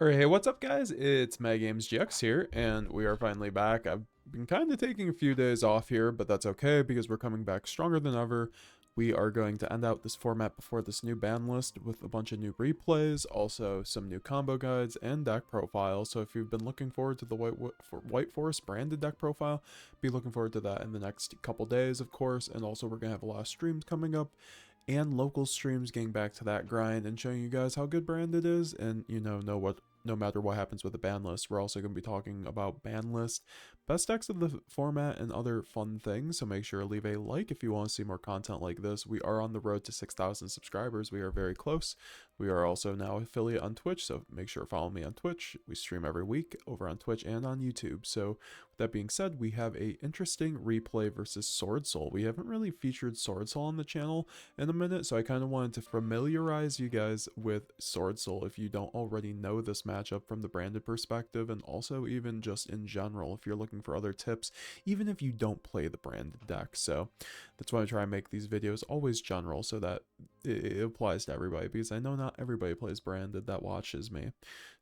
Alright, hey, what's up, guys? It's MyGamesGX here, and we are finally back. I've been kind of taking a few days off here, but that's okay because we're coming back stronger than ever. We are going to end out this format before this new ban list with a bunch of new replays, also some new combo guides and deck profiles. So if you've been looking forward to the White Forest branded deck profile, be looking forward to that in the next couple days, of course. And also we're going to have a lot of streams coming up and local streams, getting back to that grind and showing you guys how good branded is, and know what, no matter what happens with the ban list, we're also going to be talking about ban list, best decks of the format, and other fun things. So make sure to leave a like if you want to see more content like this. We are on the road to 6,000 subscribers. We are very close. We are also now affiliate on Twitch, so make sure to follow me on Twitch. We stream every week over on Twitch and on YouTube. So with that being said, we have a interesting replay versus Sword Soul. We haven't really featured Sword Soul on the channel in a minute, so I kind of wanted to familiarize you guys with Sword Soul if you don't already know this matchup from the branded perspective, and also even just in general if you're looking for other tips, even if you don't play the branded deck. So that's why I try and make these videos always general so that it applies to everybody, because I know not everybody plays branded that watches me.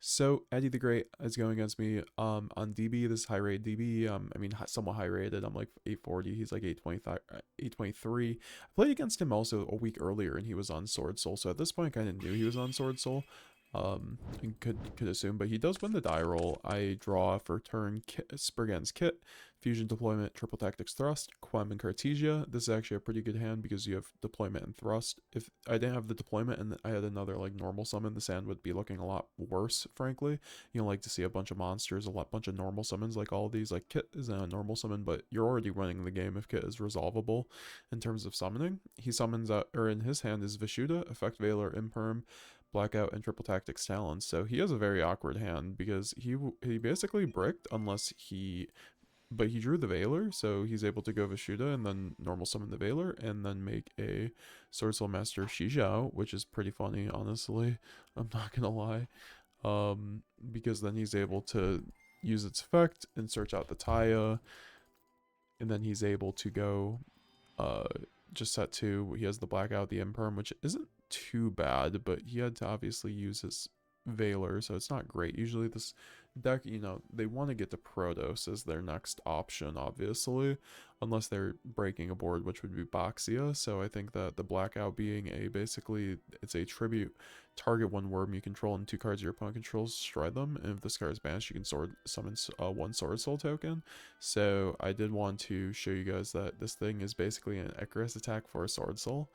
So Eddie the Great is going against me on DB. This is high rate DB. I mean, somewhat high rated. I'm like 840. He's like 825, 823. I played against him also a week earlier, and he was on Sword Soul. So at this point, I kind of knew he was on Sword Soul. And could assume, but he does win the die roll. I draw for turn Spriggan's Kit, Fusion Deployment, Triple Tactics Thrust, Quem and Cartesia. This is actually a pretty good hand because you have Deployment and Thrust. If I didn't have the Deployment and I had another like normal summon, this hand would be looking a lot worse, frankly. You don't like to see a bunch of monsters, bunch of normal summons like all of these. Like Kit isn't a normal summon, but you're already winning the game if Kit is resolvable in terms of summoning. He summons, or in his hand is Vishuda, Effect Veiler, Imperm, Blackout, and Triple Tactics Talons. So he has a very awkward hand because he basically bricked unless but he drew the Veiler, so he's able to go Vishuda and then normal summon the Veiler and then make a Sword Soul Master Yugioh, which is pretty funny, honestly. I'm not gonna lie. Because then he's able to use its effect and search out the Taya, and then he's able to go uh just set 2. He has the Blackout, the Imperm, which isn't too bad, but he had to obviously use his Veiler, so it's not great. Usually this deck, they want to get to Protos as their next option, obviously, unless they're breaking a board, which would be Boxia. So I think that the Blackout being basically, it's a tribute, target one worm you control and 2 cards your opponent controls, destroy them, and if this card is banished, you can summon one Sword Soul token. So I did want to show you guys that this thing is basically an Icarus attack for a Sword Soul.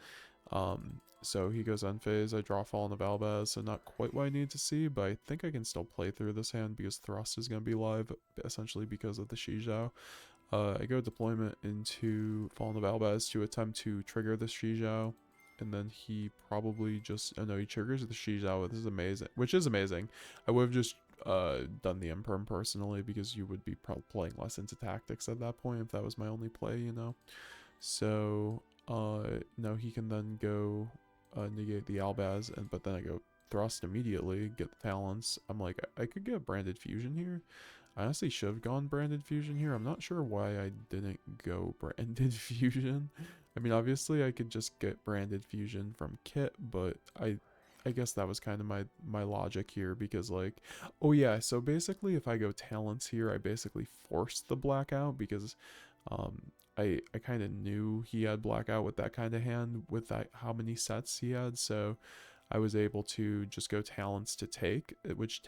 So he goes unfazed. I draw Fallen of Albaz, so not quite what I need to see, but I think I can still play through this hand because Thrust is going to be live, essentially because of the Yugioh. I go Deployment into Fallen of Albaz to attempt to trigger the Yugioh, and then he probably just, oh no, he triggers the Yugioh. This is amazing, which is amazing. I would have just done the Imperm personally, because you would be probably playing less into tactics at that point if that was my only play, So no, he can then go negate the Albaz, but then I go Thrust immediately, get the Talents. I'm like, I could get Branded Fusion here. I honestly should have gone Branded Fusion here. I'm not sure why I didn't go Branded Fusion. I mean, obviously I could just get Branded Fusion from Kit, but I guess that was kind of my logic here, because like, oh yeah, so basically if I go Talents here, I basically force the Blackout, because I kind of knew he had Blackout with that kind of hand, with that how many sets he had, so I was able to just go Talents to take, which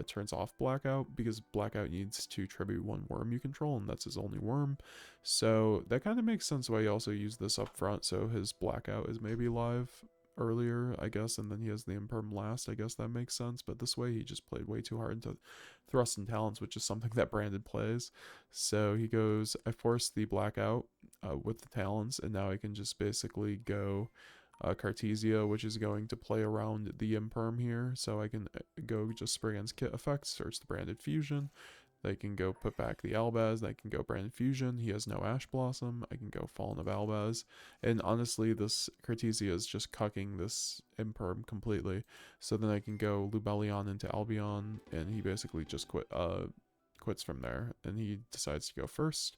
turns off Blackout, because Blackout needs to tribute one worm you control, and that's his only worm. So that kind of makes sense why he also used this up front, so his Blackout is maybe live earlier, I guess, and then he has the Imperm last. I guess that makes sense, but this way he just played way too hard into Thrust and Talents, which is something that Branded plays. So he goes, I force the Blackout with the Talents, and now I can just basically go Cartesia, which is going to play around the Imperm here. So I can go just Spriggan's Kit effect, search the Branded Fusion. They can go put back the Albaz. They can go Branded Fusion. He has no Ash Blossom. I can go Fallen of Albaz. And honestly, this Cartesia is just cucking this Imperm completely. So then I can go Lubellion into Albion, and he basically just quits from there. And he decides to go first.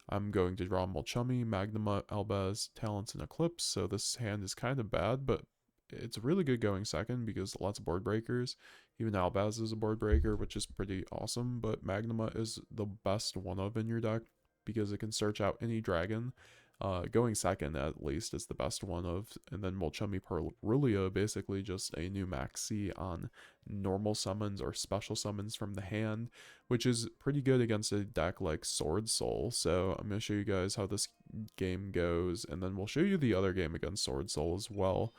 I'm going to draw Molchummy, Magnuma, Albaz, Talents, and Eclipse. So this hand is kind of bad, but it's really good going second because lots of board breakers. Even Albaz is a board breaker, which is pretty awesome, but Magnuma is the best one of in your deck because it can search out any dragon. Going second at least is the best one of, and then Molchemi Perulia, basically just a new maxi on normal summons or special summons from the hand, which is pretty good against a deck like Sword Soul. So I'm going to show you guys how this game goes, and then we'll show you the other game against Sword Soul as well,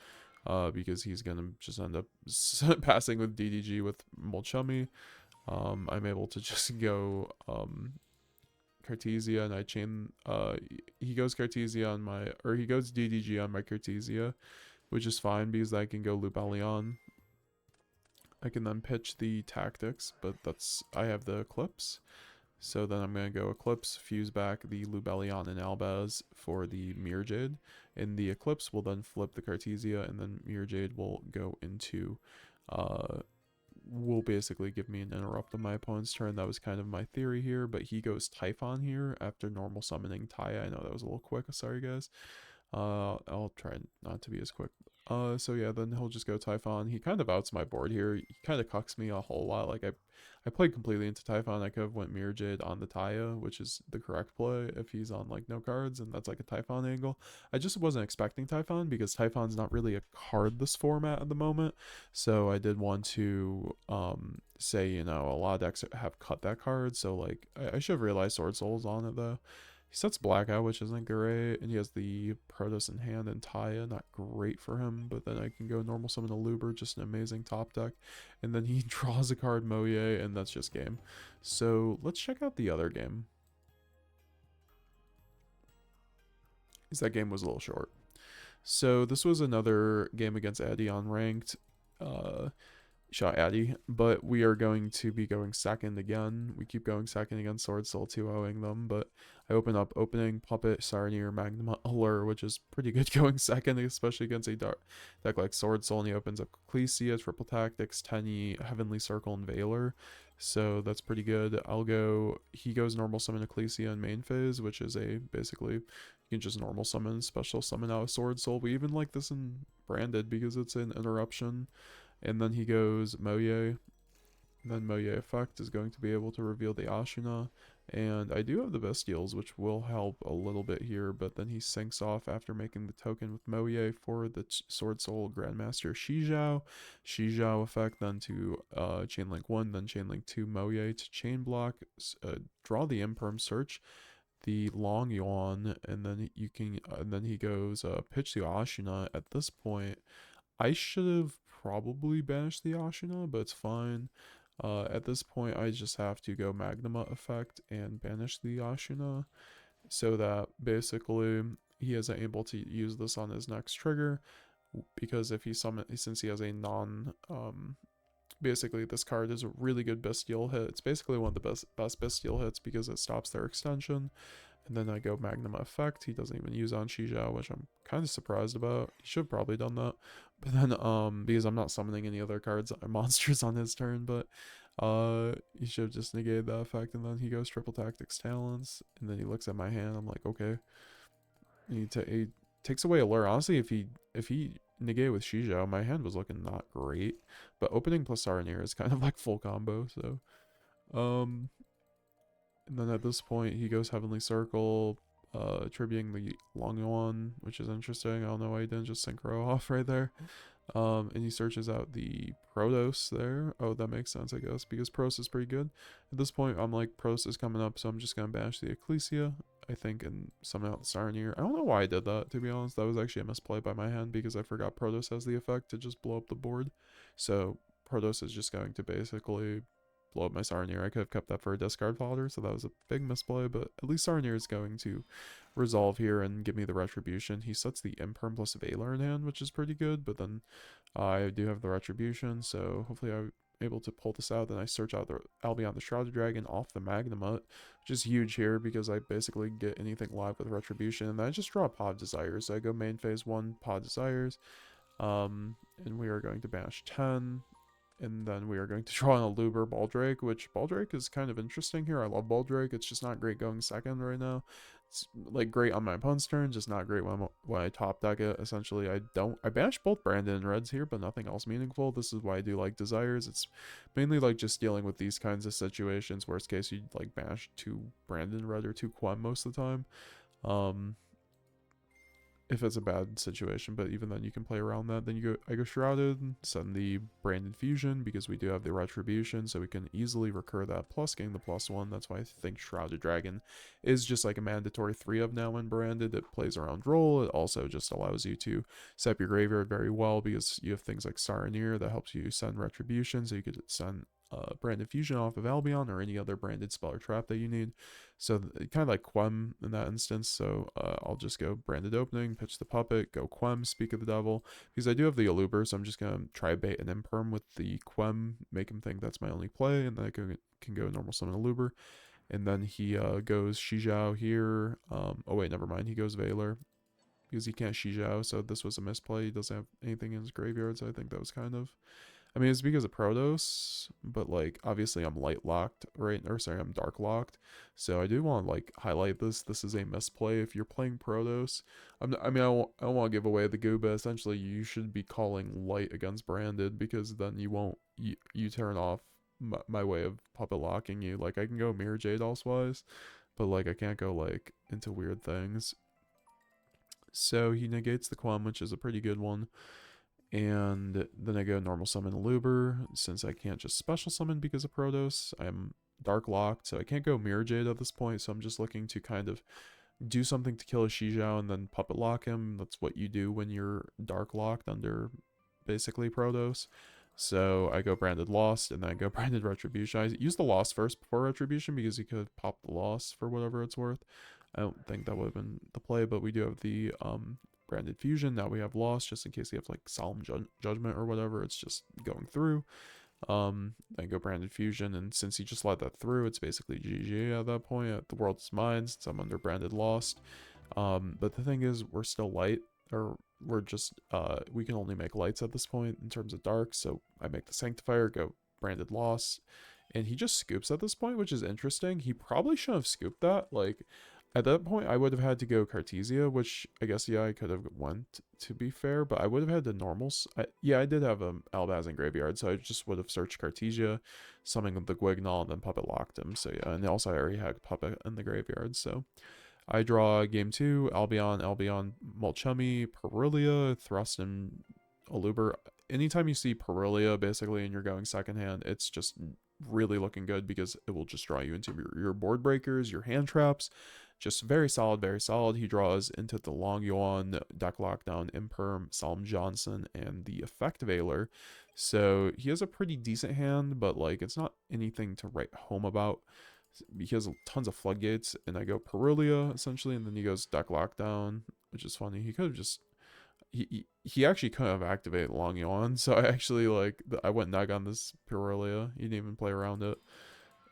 because he's going to just end up passing with DDG with Molchemi. I'm able to just go Cartesia, and I chain he goes Cartesia on my, or he goes DDG on my Cartesia, which is fine because I can go Lubellion. I can then pitch the tactics, but that's, I have the Eclipse. So then I'm going to go Eclipse, fuse back the Lubellion and Albaz for the Mirror Jade. And the Eclipse will then flip the Cartesia, and then Mirror Jade will go into, will basically give me an interrupt on my opponent's turn. That was kind of my theory here, but he goes Typhon here after normal summoning Taya. I know that was a little quick, sorry guys. I'll try not to be as quick. So yeah, then he'll just go Typhon. He kind of outs my board here. He kind of cucks me a whole lot. Like I played completely into Typhon. I could have went Mirror Jade on the Taya, which is the correct play if he's on like no cards, and that's like a Typhon angle. I just wasn't expecting Typhon because Typhon's not really a card this format at the moment. So I did want to say, you know, a lot of decks have cut that card. So like I should have realized Sword Soul's on it though. He sets Blackout, which isn't great, and he has the Protos in hand and Taya, not great for him, but then I can go normal summon a Luber, just an amazing top deck, and then he draws a card Moye, and that's just game. So let's check out the other game. Because that game was a little short. So this was another game against Addy on ranked. Shot Addy, but we are going to be going second again. We keep going second against Sword Soul 2-0ing them, but I open up opening Puppet, Sarnier, Magnum, Allure, which is pretty good going second, especially against a deck like Sword Soul, and he opens up Ecclesia, Triple Tactics, Tenny, Heavenly Circle, and Valor, so that's pretty good. He goes normal summon Ecclesia in main phase, which is basically, you can just normal summon, special summon out of Sword Soul. We even like this in Branded because it's an interruption. And then he goes Moye. Then Moye effect is going to be able to reveal the Ashina. And I do have the Bestials, which will help a little bit here. But then he sinks off after making the token with Moye for the Sword Soul Grandmaster Yugioh. Yugioh effect then to Chainlink 1, then Chainlink 2 Moye to chain block. Draw the Imperm Search, the Long Yuan, and then you can, and then he goes pitch the Ashina. At this point, I should have probably banished the Ashina, but it's fine. At this point, I just have to go Magnuma effect and banish the Ashina, so that basically he isn't able to use this on his next trigger, because if he since he has a basically this card is a really good Bestial hit. It's basically one of the best Bestial hits because it stops their extension. And then I go Magnuma effect. He doesn't even use on Yugioh, which I'm kind of surprised about. He should have probably done that. But then, because I'm not summoning any other cards, monsters on his turn, but he should have just negated that effect. And then he goes Triple Tactics Talents. And then he looks at my hand. I'm like, okay. He takes away Allure. Honestly, if he negated with Yugioh, my hand was looking not great. But opening plus Sarnier is kind of like full combo, so and then at this point, he goes Heavenly Circle, attributing the Long Yuan, which is interesting. I don't know why he didn't just synchro off right there. And he searches out the Protos there. Oh, that makes sense, I guess, because Protos is pretty good. At this point, I'm like, Protos is coming up, so I'm just going to banish the Ecclesia, I think, and summon out the Sarnier. I don't know why I did that, to be honest. That was actually a misplay by my hand, because I forgot Protos has the effect to just blow up the board. So Protos is just going to basically blow up my Sarnier. I could have kept that for a discard fodder, so that was a big misplay, but at least Sarnier is going to resolve here and give me the Retribution. He sets the Imperm plus Valor in hand, which is pretty good, but then I do have the Retribution, so hopefully I'm able to pull this out. Then I search out the Albion the Shrouded Dragon off the Magnamut, which is huge here because I basically get anything live with Retribution, and then I just draw a Pod Desires. So I go main phase 1, Pod Desires, and we are going to banish 10. And then we are going to draw on a Luber Baldrake, which Baldrake is kind of interesting here. I love Baldrake. It's just not great going second right now. It's like great on my opponent's turn, just not great when I top deck it. Essentially, I banish both Brandon and Reds here, but nothing else meaningful. This is why I do like Desires. It's mainly like just dealing with these kinds of situations. Worst case, you'd like banish 2 Brandon Red or 2 Quem most of the time. If it's a bad situation, but even then you can play around that. Then I go Shrouded, send the Branded Fusion because we do have the Retribution, so we can easily recur that plus getting the +1. That's why I think Shrouded Dragon is just like a mandatory 3 of now when branded. It plays around roll. It also just allows you to set up your graveyard very well because you have things like Saronir that helps you send Retribution, so you could send Branded Fusion off of Albion or any other branded spell or trap that you need. So kind of like Quem in that instance. So I'll just go Branded Opening, pitch the Puppet, go Quem, Speak of the Devil. Because I do have the Aluber, so I'm just going to try bait an Imperm with the Quem, make him think that's my only play, and then I can go normal summon Aluber. And then he goes Yugioh here. Oh wait, never mind. He goes Valor because he can't Yugioh, so this was a misplay. He doesn't have anything in his graveyard, so I think that was kind of... I mean, it's because of Protos, but like obviously I'm light locked, right? Or sorry, I'm dark locked. So I do want to like highlight this. This is a misplay if you're playing Protos. I don't want to give away the goo, but essentially you should be calling light against branded because then you won't you turn off my way of puppet locking you. Like I can go Mirror Jade elsewise, but like I can't go like into weird things. So he negates the Quam, which is a pretty good one. And then I go normal summon Aluber. Since I can't just special summon because of Protos, I'm dark locked, so I can't go Mirror Jade at this point, so I'm just looking to kind of do something to kill a Yugioh and then puppet lock him. That's what you do when you're dark locked under basically Protos. So I go Branded Lost, and then I go Branded Retribution. I use the Lost first before Retribution because you could pop the Lost for whatever it's worth. I don't think that would have been the play, but we do have the Branded Fusion. Now we have Lost, just in case you have like Solemn Judgment or whatever. It's just going through. Then go Branded Fusion, and since he just let that through, it's basically GG at that point. At the world's mine, since I'm under Branded Lost. But the thing is, we're still light, or we're just we can only make lights at this point in terms of dark. So I make the Sanctifier, go Branded Lost, and he just scoops at this point, which is interesting. He probably shouldn't have scooped that. Like at that point, I would have had to go Cartesia, which I guess, yeah, I could have went, to be fair, but I would have had the normals. Yeah, I did have Albaz in Graveyard, so I just would have searched Cartesia, summoned the Guignol, and then Puppet locked him. So yeah, and also I already had Puppet in the Graveyard, so... I draw game 2, Albion, Mulchummy, Perilia, Thrust, and Aluber. Anytime you see Perilia, basically, and you're going second hand, it's just really looking good because it will just draw you into your board breakers, your hand traps. Just very solid, very solid. He draws into the Long Yuan, Deck Lockdown, Imperm, Solemn Johnson, and the Effect Veiler. So he has a pretty decent hand, but like it's not anything to write home about. He has tons of floodgates, and I go Perilia essentially, and then he goes Deck Lockdown, which is funny. He could have just he actually couldn't have activated Long Yuan, so I actually like I went neg on this Perilia. He didn't even play around it,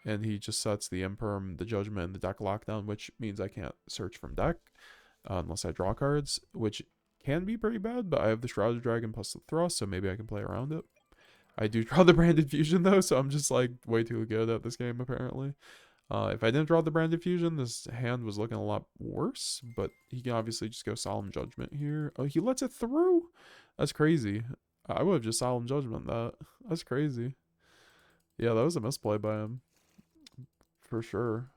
and he just sets the Imperm, the Judgment, and the Deck Lockdown, which means I can't search from deck unless I draw cards, which can be pretty bad. But I have the Shrouded Dragon plus the Thrust, so maybe I can play around it. I do draw the Branded Fusion though, so I'm just like way too good at this game apparently. If I didn't draw the Branded Fusion, this hand was looking a lot worse, but he can obviously just go Solemn Judgment here. Oh, he lets it through? That's crazy. I would have just Solemn Judgment that. That's crazy. Yeah, that was a misplay by him. For sure.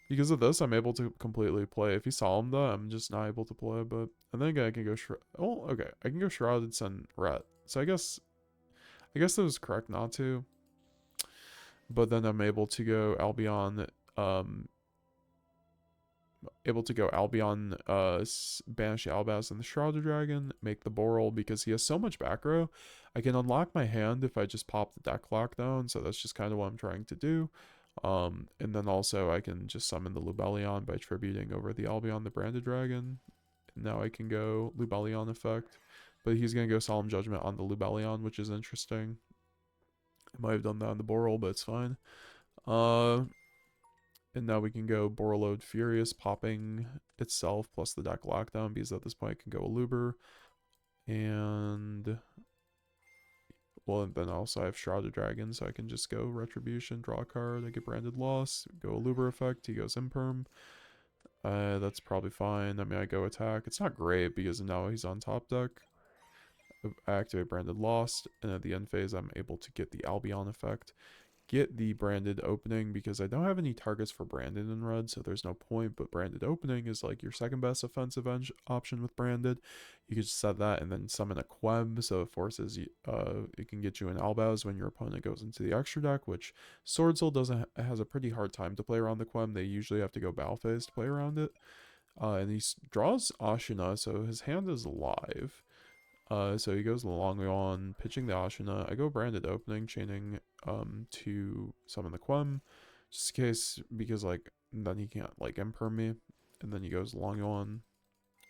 Because of this, I'm able to completely play. If he Solemn that, I'm just not able to play, but... And then again, I can go oh, okay. I can go Shrouded, send Ret. So I guess that was correct not to. But then I'm able to go Albion, banish Albaz and the Shrouded Dragon, make the Boral, because he has so much back row. I can unlock my hand if I just pop the Deck Lockdown, so that's just kind of what I'm trying to do. And then also I can just summon the Lubellion by tributing over the Albion, the Branded Dragon. And now I can go Lubellion effect, but he's going to go Solemn Judgment on the Lubellion, which is interesting. I might have done that on the Boral, but it's fine. And now we can go Borreload Furious, popping itself plus the Deck Lockdown, because at this point I can go Aluber. And... well, and then also I have Shrouded Dragon, so I can just go Retribution, draw a card, I get Branded Loss, go Aluber effect, he goes Imperm. That's probably fine. I mean, I go attack. It's not great because now he's on top deck. I activate Branded Lost, and at the end phase, I'm able to get the Albion effect. Get the Branded Opening because I don't have any targets for Branded in red, so there's no point, but Branded Opening is like your second best offensive option with Branded. You can just set that and then summon a Quem, so it forces you, it can get you an Albaz when your opponent goes into the extra deck, which Sword Soul has a pretty hard time to play around the Quem. They usually have to go Battle Phase to play around it. And he draws Ashina, so his hand is live. So he goes long on, pitching the Ashina. I go Branded Opening, chaining to summon the Quem, just in case, because like then he can't like imperm me. And then he goes long on,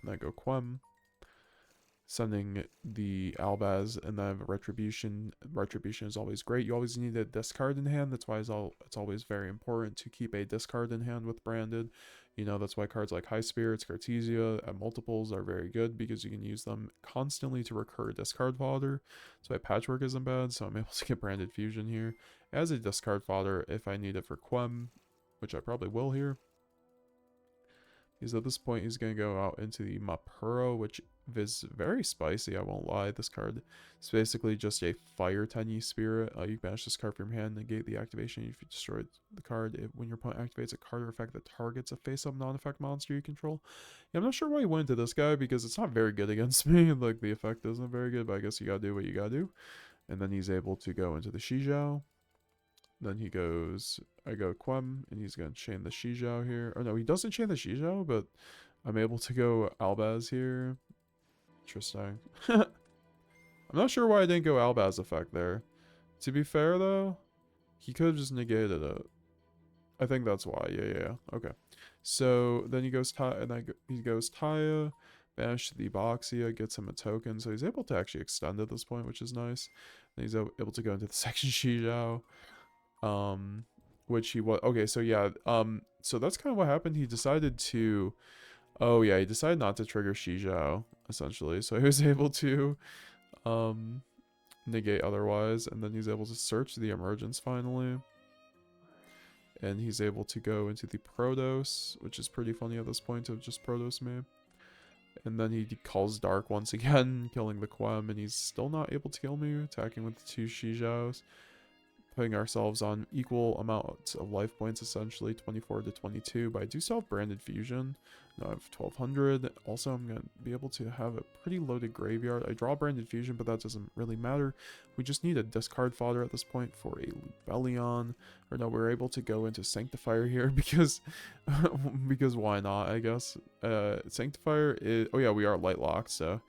and I go Quem, sending the Albaz, and then I have Retribution. Retribution is always great. You always need a discard in hand. That's why it's always very important to keep a discard in hand with Branded. You know, that's why cards like High Spirits, Cartesia, at multiples are very good because you can use them constantly to recur discard fodder. That's why Patchwork isn't bad, so I'm able to get Branded Fusion here as a discard fodder if I need it for Quem, which I probably will here. Because at this point, he's going to go out into the Mapuro, which is very spicy, I won't lie. This card is basically just a Fire Tenyi Spirit. You banish this card from your hand, negate the activation if you destroyed the card. When your opponent activates a card or effect that targets a face-up non-effect monster you control. Yeah, I'm not sure why he went to this guy, because it's not very good against me. Like, the effect isn't very good, but I guess you gotta do what you gotta do. And then he's able to go into the Yugioh. Then he goes, I go Quem, and he's going to chain the Yugioh here. Or no, he doesn't chain the Yugioh, but I'm able to go Albaz here. Interesting. I'm not sure why I didn't go Albaz effect there. To be fair, though, he could have just negated it. I think that's why. Yeah. Okay. So then he goes he goes Taya, banish the Boxia, gets him a token. So he's able to actually extend at this point, which is nice. Then he's able to go into the second Yugioh. Which he was okay, so yeah, so that's kind of what happened. He decided to he decided not to trigger Yugioh, essentially, so he was able to negate otherwise, and then he's able to search the emergence finally, and he's able to go into the Protos, which is pretty funny at this point to just Protos me. And then he calls Dark once again, killing the Quem, and he's still not able to kill me, attacking with the two Yugiohs. Putting ourselves on equal amounts of life points, essentially 24 to 22, but I do still have Branded Fusion. Now I have 1200. Also, I'm going to be able to have a pretty loaded graveyard. I draw Branded Fusion, but that doesn't really matter. We just need a discard fodder at this point for a Lubellion. Or no, we're able to go into Sanctifier here because because why not, I guess. Sanctifier is, oh yeah, we are light locked, so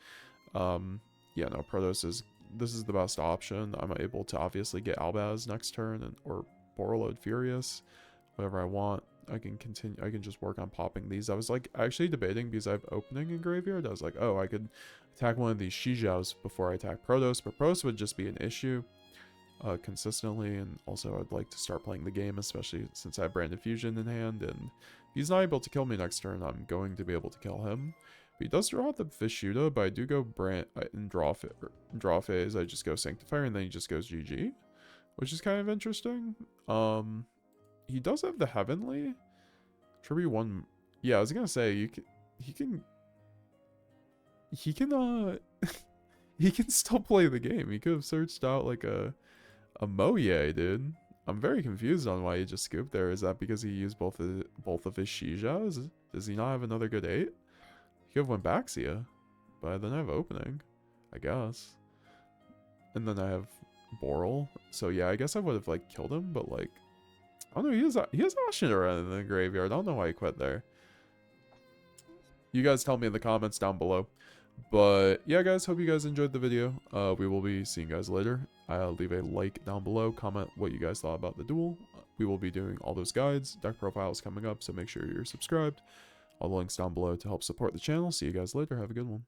yeah, no, Protos is, this is the best option. I'm able to obviously get Albaz next turn or Borreload Furious, whatever I want. I can continue. I can just work on popping these. I was like actually debating because I have opening in graveyard. I was like, oh, I could attack one of these Yugiohs before I attack Protos, but Protos would just be an issue consistently. And also, I'd like to start playing the game, especially since I have Branded Fusion in hand. And if he's not able to kill me next turn, I'm going to be able to kill him. He does draw the Fishuda, but I do go in draw phase. I just go Sanctifier, and then he just goes GG, which is kind of interesting. He does have the Heavenly. Tribute 1. Yeah, I was gonna say he can he can still play the game. He could have searched out like a Moye, dude. I'm very confused on why he just scooped there. Is that because he used both of his Yugiohs? Does he not have another good 8? He could have went Baxia, but then I have opening, I guess. And then I have Boral. So yeah, I guess I would have like killed him, but like, I don't know, he has Ashen around in the graveyard. I don't know why he quit there. You guys tell me in the comments down below. But yeah, guys, hope you guys enjoyed the video. We will be seeing you guys later. I'll leave a like down below, comment what you guys thought about the duel. We will be doing all those guides, deck profiles coming up, so make sure you're subscribed. All the links down below to help support the channel. See you guys later. Have a good one.